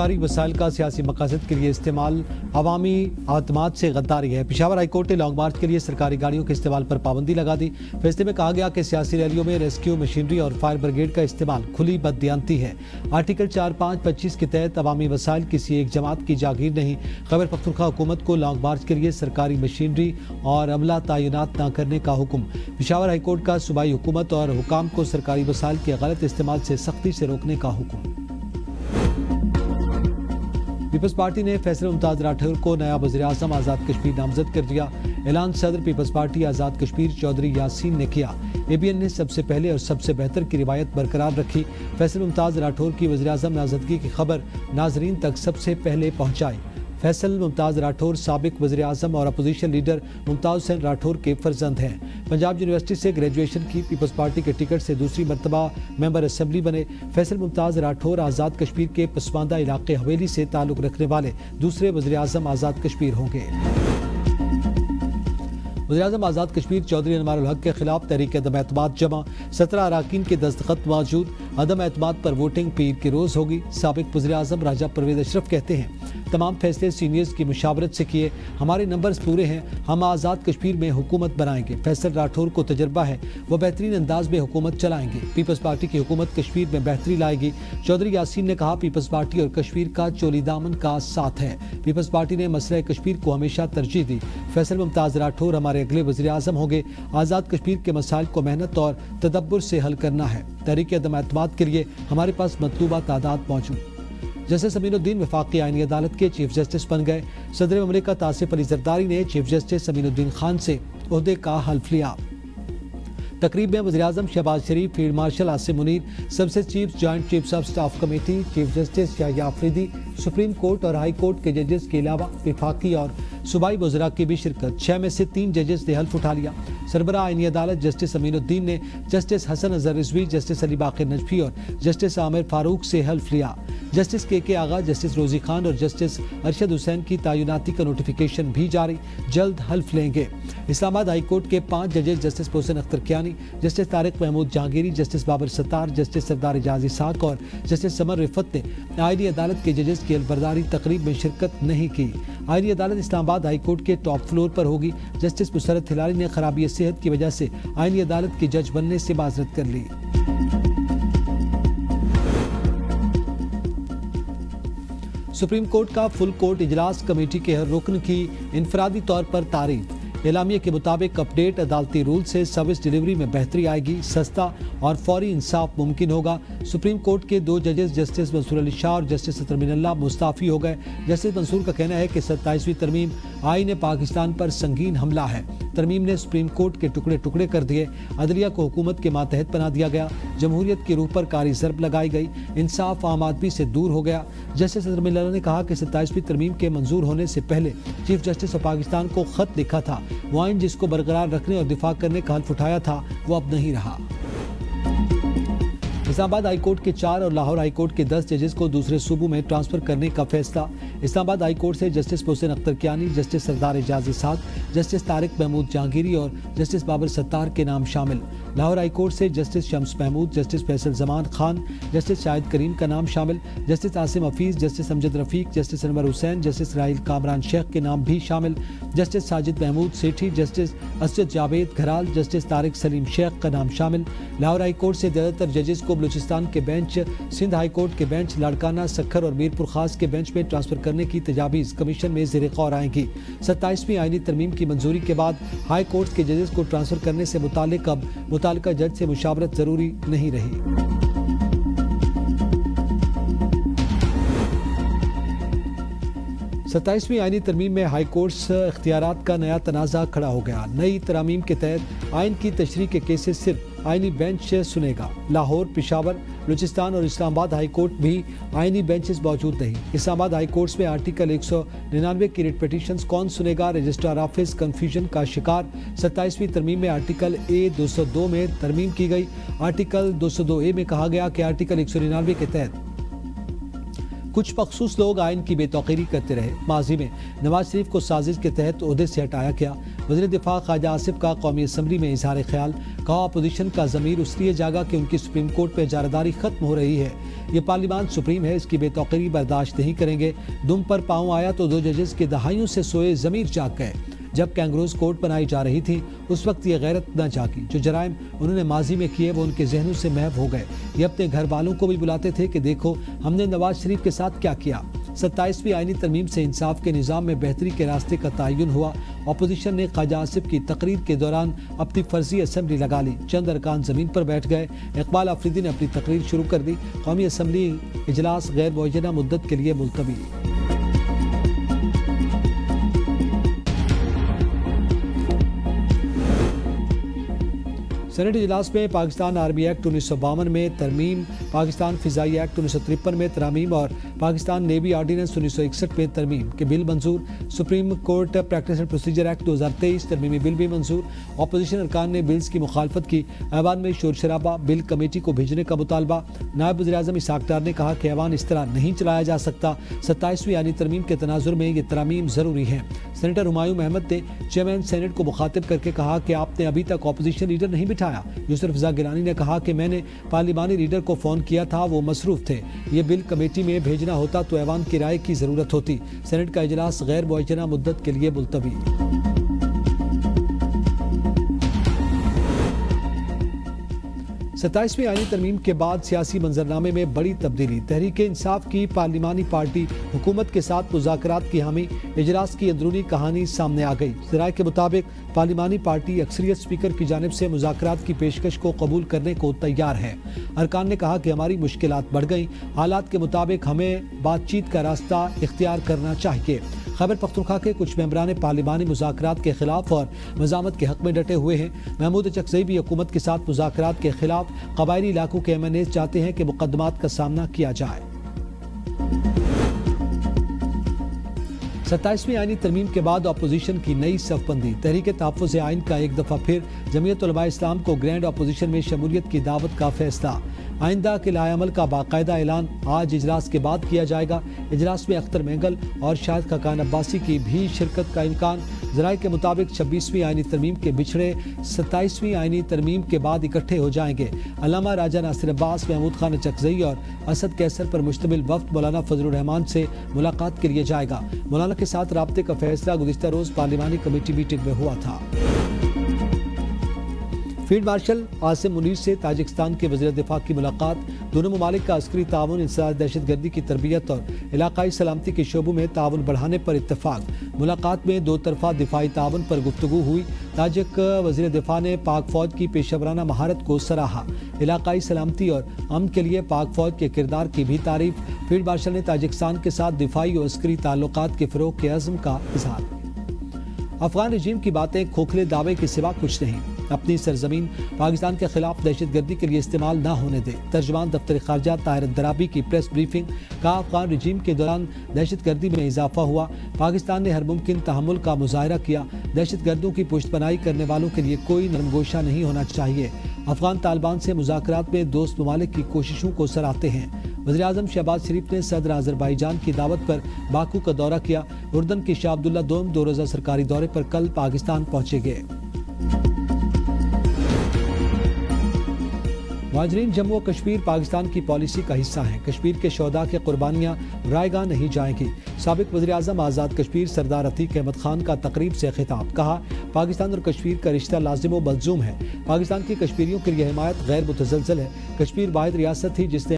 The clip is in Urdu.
سرکاری وسائل کا سیاسی مقاصد کے لیے استعمال عوامی اعتماد سے غداری ہے۔ پشاور ہائی کورٹ نے لانگ مارچ کے لیے سرکاری گاڑیوں کے استعمال پر پابندی لگا دی۔ فیصلے میں کہا گیا کہ سیاسی ریلیوں میں ریسکیو مشینری اور فائر بریگیڈ کا استعمال کھلی بددیانتی ہے۔ آرٹیکل 4525 کے تحت عوامی وسائل کسی ایک جماعت کی جاگیر نہیں۔ خیبر پختونخوا حکومت کو لانگ مارچ کے لیے سرکاری مشینری اور عملہ تعینات نہ کرنے کا حکم۔ پشاور ہائی کورٹ کا صوبائی حکومت اور حکام کو سرکاری وسائل کے غلط استعمال سے سختی سے روکنے کا حکم۔ پیپلز پارٹی نے فیصل ممتاز راٹھور کو نیا وزیر اعظم آزاد کشمیر نامزد کر دیا۔ اعلان صدر پیپلز پارٹی آزاد کشمیر چودھری یاسین نے کیا۔ اے بی این نے سب سے پہلے اور سب سے بہتر کی روایت برقرار رکھی۔ فیصل ممتاز راٹھور کی وزیر اعظم نامزدگی کی خبر ناظرین تک سب سے پہلے پہنچائی۔ فیصل ممتاز راٹھور سابق وزیر اعظم اور اپوزیشن لیڈر ممتاز حسین راٹھور کے فرزند ہیں۔ پنجاب یونیورسٹی سے گریجویشن کی، پیپلز پارٹی کے ٹکٹ سے دوسری مرتبہ ممبر اسمبلی بنے۔ فیصل ممتاز راٹھور آزاد کشمیر کے پسماندہ علاقے حویلی سے تعلق رکھنے والے دوسرے وزیر اعظم آزاد کشمیر ہوں گے۔ وزیراعظم آزاد کشمیر چودھری انوار الحق کے خلاف تحریک عدم اعتماد جمع، 17 اراکین کے دستخط موجود۔ عدم اعتماد پر ووٹنگ پیر کے روز ہوگی۔ سابق وزیر اعظم راجہ پرویز اشرف کہتے ہیں، تمام فیصلے سینئرز کی مشاورت سے کیے، ہمارے نمبرز پورے ہیں، ہم آزاد کشمیر میں حکومت بنائیں گے۔ فیصل راٹھور کو تجربہ ہے، وہ بہترین انداز میں حکومت چلائیں گے۔ پیپلز پارٹی کی حکومت کشمیر میں بہتری لائے گی۔ چودھری یاسین نے کہا، پیپلز پارٹی اور کشمیر کا چولی دامن کا ساتھ ہے۔ پیپلز پارٹی نے مسئلہ کشمیر کو ہمیشہ ترجیح دی۔ فیصل ممتاز راٹھور ہمارے اگلے وزیر اعظم ہوں گے۔ آزاد کشمیر کے مسائل کو محنت اور تدبر سے حل کرنا ہے۔ تحریک عدم اعتماد کے لیے ہمارے پاس مطلوبہ تعداد موجود۔ جسٹس امین الدین وفاقی آئینی عدالت کے چیف جسٹس بن گئے۔ صدر مملکت آصف علی زرداری نے چیف جسٹس امین الدین خان سے عہدے کا حلف لیا۔ تقریب میں وزیراعظم شہباز شریف، فیلڈ مارشل عاصم منیر، سب سے chief joint chiefs of staff committee, chief justice Yahya Afridi, supreme court اور ہائی کورٹ کے ججز کے علاوہ وفاقی اور صوبائی وزراء کی بھی شرکت۔ 6 میں سے 3 ججز نے حلف اٹھا لیا۔ سربراہ آئینی عدالت جسٹس امین الدین نے جسٹس حسن اظہر رضوی، جسٹس علی باقر نجفی اور جسٹس عامر فاروق سے حلف لیا۔ جسٹس کے آغا، جسٹس روزی خان اور جسٹس ارشد حسین کی تعیناتی کا نوٹیفیکیشن بھی جاری، جلد حلف لیں گے۔ اسلام آباد ہائی کورٹ کے 5 ججز justice Mohsin Akhtar Kayani, justice Tariq Mahmood Jahangiri, justice Babar ستار، جسٹس سردار اعجاز اسحاق اور جسٹس سمر رفت نے آئینی عدالت کے ججز کی علمبرداری تقریب میں شرکت نہیں کی۔ آئینی عدالت اسلام آباد ہائی کورٹ کے ٹاپ فلور پر ہوگی۔ جسٹس مسرت ہلالی نے خرابی صحت کی وجہ سے آئینی عدالت کے جج بننے سے معذرت کر لی۔ سپریم کورٹ کا فل کورٹ اجلاس، کمیٹی کے ہر رکن کی انفرادی طور پر تعریف۔ اعلامیہ کے مطابق اپڈیٹ عدالتی رول سے سروس ڈیلیوری میں بہتری آئے گی، سستا اور فوری انصاف ممکن ہوگا۔ سپریم کورٹ کے 2 ججز جسٹس منصور علی شاہ اور جسٹس اطہر من اللہ مستعفی ہو گئے۔ جسٹس منصور کا کہنا ہے کہ 27ویں ترمیم آئین پاکستان پر سنگین حملہ ہے۔ ترمیم نے سپریم کورٹ کے ٹکڑے ٹکڑے کر دیے، عدلیہ کو حکومت کے ماتحت بنا دیا گیا، جمہوریت کی روح پر کاری ضرب لگائی گئی، انصاف عام آدمی سے دور ہو گیا۔ جسٹس اطہر من اللہ نے کہا کہ 27ویں ترمیم کے منظور ہونے سے پہلے چیف جسٹس آف پاکستان کو خط لکھا تھا، وہ آئین جس کو برقرار رکھنے اور دفاع کرنے کا حلف اٹھایا تھا وہ اب نہیں رہا۔ اسلام آباد ہائی کورٹ کے 4 اور لاہور ہائی کورٹ کے 10 ججز کو دوسرے صوبوں میں ٹرانسفر کرنے کا فیصلہ۔ اسلام آباد ہائی کورٹ سے جسٹس محسن اختر کیانی، جسٹس سردار اعجاز اسحاق، جسٹس طارق محمود جہانگیری اور جسٹس بابر ستار کے نام شامل۔ لاہور ہائی کورٹ سے جسٹس شمس محمود، جسٹس فیصل زمان خان، جسٹس شاہد کریم کا نام شامل۔ جسٹس عاصم حفیظ، جسٹس امجد رفیق، جسٹس انور حسین، جسٹس راحیل کامران شیخ کے نام بھی شامل۔ Justice Sajid Mahmood Sethi, justice Asjad Javed گھرال، justice Tariq سلیم شیخ کا نام شامل۔ لاہور ہائی کورٹ سے زیادہ تر ججز کو بلوچستان کے بینچ، سندھ ہائی کورٹ کے بینچ، لاڑکانہ، سکھر اور میرپور خاص کے بینچ میں ٹرانسفر کرنے کی تجاویز کمیشن میں زیر غور آئیں گی۔ 27ویں آئینی ترمیم کی منظوری کے بعد ہائی کورٹ کے ججز کو ٹرانسفر کرنے سے متعلق اب متعلقہ جج سے مشاورت ضروری نہیں رہی۔ 27ویں آئینی ترمیم میں ہائی کورٹس اختیارات کا نیا تنازع کھڑا ہو گیا۔ نئی ترامیم کے تحت آئین کی تشریح کے کیسز صرف آئینی بینچ سنے گا۔ لاہور، پشاور، بلوچستان اور اسلام آباد ہائی کورٹ بھی آئینی بینچز موجود نہیں۔ اسلام آباد ہائی کورٹس میں آرٹیکل 199 کی ریٹ پیٹیشنز کون سنے گا؟ رجسٹرار آفس کنفیوژن کا شکار۔ 27ویں ترمیم میں آرٹیکل A 202 میں ترمیم کی گئی۔ آرٹیکل 202A میں کہا گیا کہ آرٹیکل 199 کے تحت کچھ مخصوص لوگ آئین کی بے توقیری کرتے رہے۔ ماضی میں نواز شریف کو سازش کے تحت عہدے سے ہٹایا گیا۔ وزیر دفاع خواجہ آصف کا قومی اسمبلی میں اظہار خیال، کہا اپوزیشن کا ضمیر اس لیے جاگا کہ ان کی سپریم کورٹ پہ اجارہ ختم ہو رہی ہے۔ یہ پارلیمان سپریم ہے، اس کی بے توقیری برداشت نہیں کریں گے۔ دم پر پاؤں آیا تو 2 ججز کے دہائیوں سے سوئے ضمیر جاگ گئے۔ جب کینگروز کورٹ بنائی جا رہی تھی اس وقت یہ غیرت نہ جاگی۔ جو جرائم انہوں نے ماضی میں کیے وہ ان کے ذہنوں سے محو ہو گئے۔ یہ اپنے گھر والوں کو بھی بلاتے تھے کہ دیکھو ہم نے نواز شریف کے ساتھ کیا کیا۔ 27ویں آئینی ترمیم سے انصاف کے نظام میں بہتری کے راستے کا تعین ہوا۔ اپوزیشن نے خواجہ آصف کی تقریر کے دوران اپنی فرضی اسمبلی لگا لی۔ چند ارکان زمین پر بیٹھ گئے۔ اقبال آفریدی نے اپنی تقریر شروع کر دی۔ قومی اسمبلی اجلاس غیر معینہ مدت کے لیے ملتوی۔ سینٹ اجلاس میں پاکستان آرمی ایکٹ 1952 میں ترمیم، پاکستان فضائی ایکٹ 1953 میں ترامیم اور پاکستان نیوی آرڈیننس 1961 میں ترمیم کے بل منظور۔ Supreme court practice and procedure act 2023 ترمیمی بل بھی منظور۔ اپوزیشن ارکان نے بلز کی مخالفت کی۔ ایوان میں شور شرابہ، بل کمیٹی کو بھیجنے کا مطالبہ۔ نائب وزیر اعظم اسحاق ڈار نے کہا کہ ایوان اس طرح نہیں چلایا جا سکتا۔ 27ویں آئینی ترمیم کے تناظر میں یہ ترامیم ضروری ہیں۔ سینیٹر ہمایوں محمد نے چیئرمین سینٹ کو مخاطب کر کے کہا کہ آپ نے ابھی تک اپوزیشن لیڈر نہیں بٹھایا۔ یوسف رضا گیلانی نے کہا کہ میں نے پارلیمانی لیڈر کو فون کیا تھا، وہ مصروف تھے۔ یہ بل کمیٹی میں بھیجنا ہوتا تو ایوان کی رائے کی ضرورت ہوتی۔ سینٹ کا اجلاس غیر معینہ مدت کے لیے ملتوی۔ 27ویں آئینی ترمیم کے بعد سیاسی منظرنامے میں بڑی تبدیلی۔ تحریک انصاف کی پارلیمانی پارٹی حکومت کے ساتھ مذاکرات کی حامی۔ اجلاس کی اندرونی کہانی سامنے آ گئی۔ ذرائع کے مطابق پارلیمانی پارٹی اکثریت اسپیکر کی جانب سے مذاکرات کی پیشکش کو قبول کرنے کو تیار ہے۔ ارکان نے کہا کہ ہماری مشکلات بڑھ گئیں، حالات کے مطابق ہمیں بات چیت کا راستہ اختیار کرنا چاہیے۔ خیبر پختونخوا کے کچھ ممبران پارلیمانی مذاکرات کے خلاف اور مزاحمت کے حق میں ڈٹے ہوئے ہیں۔ محمود چکزئی بھی حکومت کے ساتھ مذاکرات کے خلاف۔ قبائلی علاقوں کے MNAs چاہتے ہیں کہ مقدمات کا سامنا کیا جائے۔ 27ویں آئینی ترمیم کے بعد اپوزیشن کی نئی صف بندی۔ تحریک تحفظ آئین کا ایک دفعہ پھر جمعیت علماء اسلام کو گرینڈ اپوزیشن میں شمولیت کی دعوت کا فیصلہ۔ آئندہ کے لائے عمل کا باقاعدہ اعلان آج اجلاس کے بعد کیا جائے گا۔ اجلاس میں اختر مینگل اور شاہد خاقان عباسی کی بھی شرکت کا امکان۔ ذرائع کے مطابق 26ویں آئینی ترمیم کے بچھڑے 27ویں آئینی ترمیم کے بعد اکٹھے ہو جائیں گے۔ علامہ راجہ ناصر عباس، محمود خان چکزئی اور اسد کیسر پر مشتمل وفد مولانا فضل الرحمان سے ملاقات کے لیے جائے گا۔ مولانا کے ساتھ رابطے کا فیصلہ گزشتہ روز پارلیمانی کمیٹی میٹنگ میں ہوا تھا۔ فیلڈ مارشل عاصم منیر سے تاجکستان کے وزیر دفاع کی ملاقات۔ دونوں ممالک کا عسکری تعاون، انسداد دہشت گردی کی تربیت اور علاقائی سلامتی کے شعبوں میں تعاون بڑھانے پر اتفاق۔ ملاقات میں 2 طرفہ دفاعی تعاون پر گفتگو ہوئی۔ تاجک وزیر دفاع نے پاک فوج کی پیشہ ورانہ مہارت کو سراہا۔ علاقائی سلامتی اور امن کے لیے پاک فوج کے کردار کی بھی تعریف۔ فیلڈ مارشل نے تاجکستان کے ساتھ دفاعی اور عسکری تعلقات کے فروغ کے عزم کا اظہار۔ افغان رجیم کی باتیں کھوکھلے دعوے کے سوا کچھ نہیں۔ اپنی سرزمین پاکستان کے خلاف دہشت گردی کے لیے استعمال نہ ہونے دے۔ ترجمان دفتر خارجہ طاہر الدرابی کی پریس بریفنگ۔ کہا افغان رجیم کے دوران دہشت گردی میں اضافہ ہوا۔ پاکستان نے ہر ممکن تحمل کا مظاہرہ کیا۔ دہشت گردوں کی پشت پناہی کرنے والوں کے لیے کوئی نرم گوشہ نہیں ہونا چاہیے۔ افغان طالبان سے مذاکرات میں دوست ممالک کی کوششوں کو سراہتے ہیں۔ وزیر اعظم شہباز شریف نے صدر آذربائیجان کی دعوت پر باکو کا دورہ کیا۔ اردن کے شاہ عبداللہ دوم 2 روزہ سرکاری دورے پر کل پاکستان پہنچے گئے۔ مہاجرین جموں و کشمیر پاکستان کی پالیسی کا حصہ ہیں۔ کشمیر کے شہداء کی قربانیاں رائے گاہ نہیں جائیں گی۔ سابق وزیر اعظم آزاد کشمیر سردار عتیق احمد خان کا تقریب سے خطاب۔ کہا پاکستان اور کشمیر کا رشتہ لازم و ملزوم ہے۔ پاکستان کی کشمیریوں کے لیے حمایت غیر متزلزل ہے۔ کشمیر واحد ریاست تھی جس نے